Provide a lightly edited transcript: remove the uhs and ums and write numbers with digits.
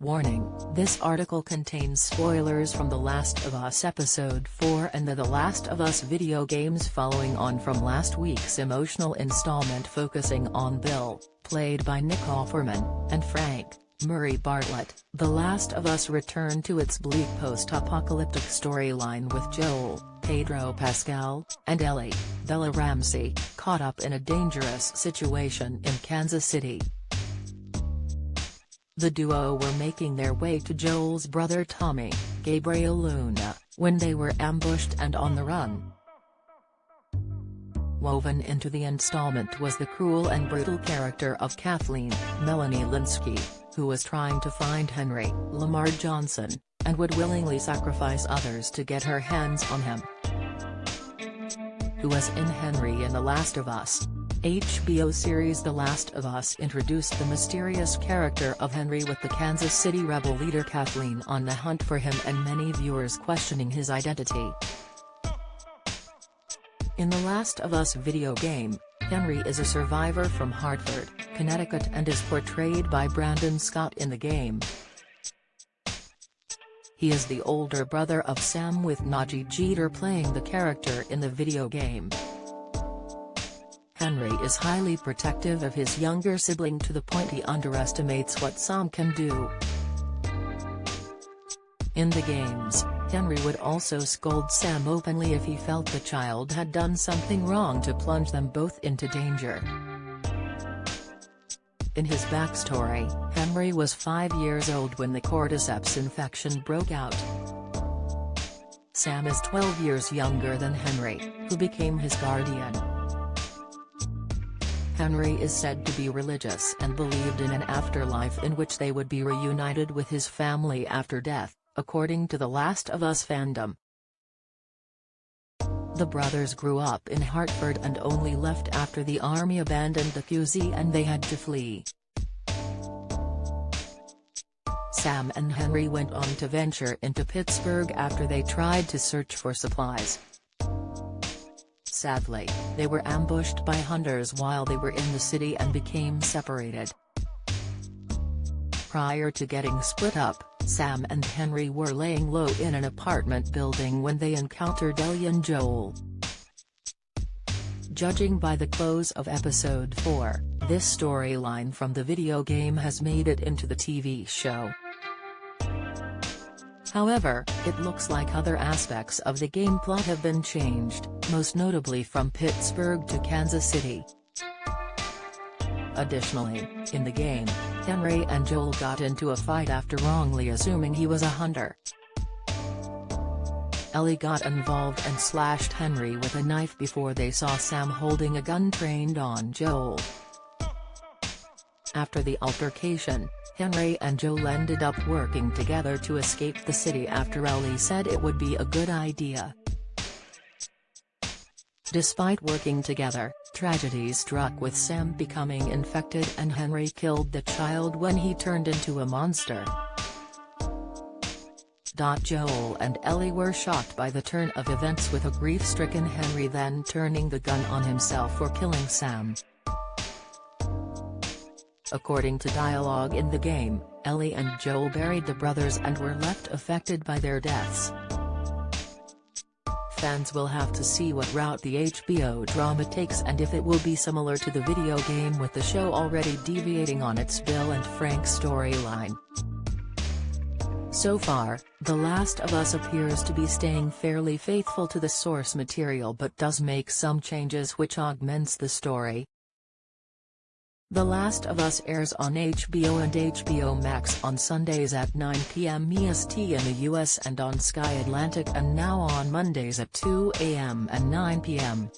Warning, this article contains spoilers from The Last of Us Episode 4 and the Last of Us video games, following on from last week's emotional installment focusing on Bill, played by Nick Offerman, and Frank, Murray Bartlett. The Last of Us returned to its bleak post-apocalyptic storyline with Joel, Pedro Pascal, and Ellie, Bella Ramsey, caught up in a dangerous situation in Kansas City. The duo were making their way to Joel's brother Tommy, Gabriel Luna, when they were ambushed and on the run. Woven into the installment was the cruel and brutal character of Kathleen, Melanie Lynskey, who was trying to find Henry, Lamar Johnson, and would willingly sacrifice others to get her hands on him. Who was in Henry in The Last of Us? HBO series The Last of Us introduced the mysterious character of Henry, with the Kansas City rebel leader Kathleen on the hunt for him and many viewers questioning his identity. In The Last of Us video game, Henry is a survivor from Hartford, Connecticut, and is portrayed by Brandon Scott in the game. He is the older brother of Sam, with Najee Jeter playing the character in the video game. Henry is highly protective of his younger sibling to the point he underestimates what Sam can do. In the games, Henry would also scold Sam openly if he felt the child had done something wrong to plunge them both into danger. In his backstory, Henry was 5 years old when the cordyceps infection broke out. Sam is 12 years younger than Henry, who became his guardian. Henry is said to be religious and believed in an afterlife in which they would be reunited with his family after death, according to the Last of Us fandom. The brothers grew up in Hartford and only left after the army abandoned the QZ and they had to flee. Sam and Henry went on to venture into Pittsburgh after they tried to search for supplies. Sadly, they were ambushed by hunters while they were in the city and became separated. Prior to getting split up, Sam and Henry were laying low in an apartment building when they encountered Ellie and Joel. Judging by the close of Episode 4, this storyline from the video game has made it into the TV show. However, it looks like other aspects of the game plot have been changed, most notably from Pittsburgh to Kansas City. Additionally, in the game, Henry and Joel got into a fight after wrongly assuming he was a hunter. Ellie got involved and slashed Henry with a knife before they saw Sam holding a gun trained on Joel. After the altercation, Henry and Joel ended up working together to escape the city after Ellie said it would be a good idea. Despite working together, tragedy struck, with Sam becoming infected and Henry killed the child when he turned into a monster. Joel and Ellie were shocked by the turn of events, with a grief-stricken Henry then turning the gun on himself for killing Sam. According to dialogue in the game, Ellie and Joel buried the brothers and were left affected by their deaths. Fans will have to see what route the HBO drama takes and if it will be similar to the video game, with the show already deviating on its Bill and Frank storyline. So far, The Last of Us appears to be staying fairly faithful to the source material but does make some changes which augments the story. The Last of Us airs on HBO and HBO Max on Sundays at 9 p.m. EST in the US and on Sky Atlantic, and now on Mondays at 2 a.m. and 9 p.m.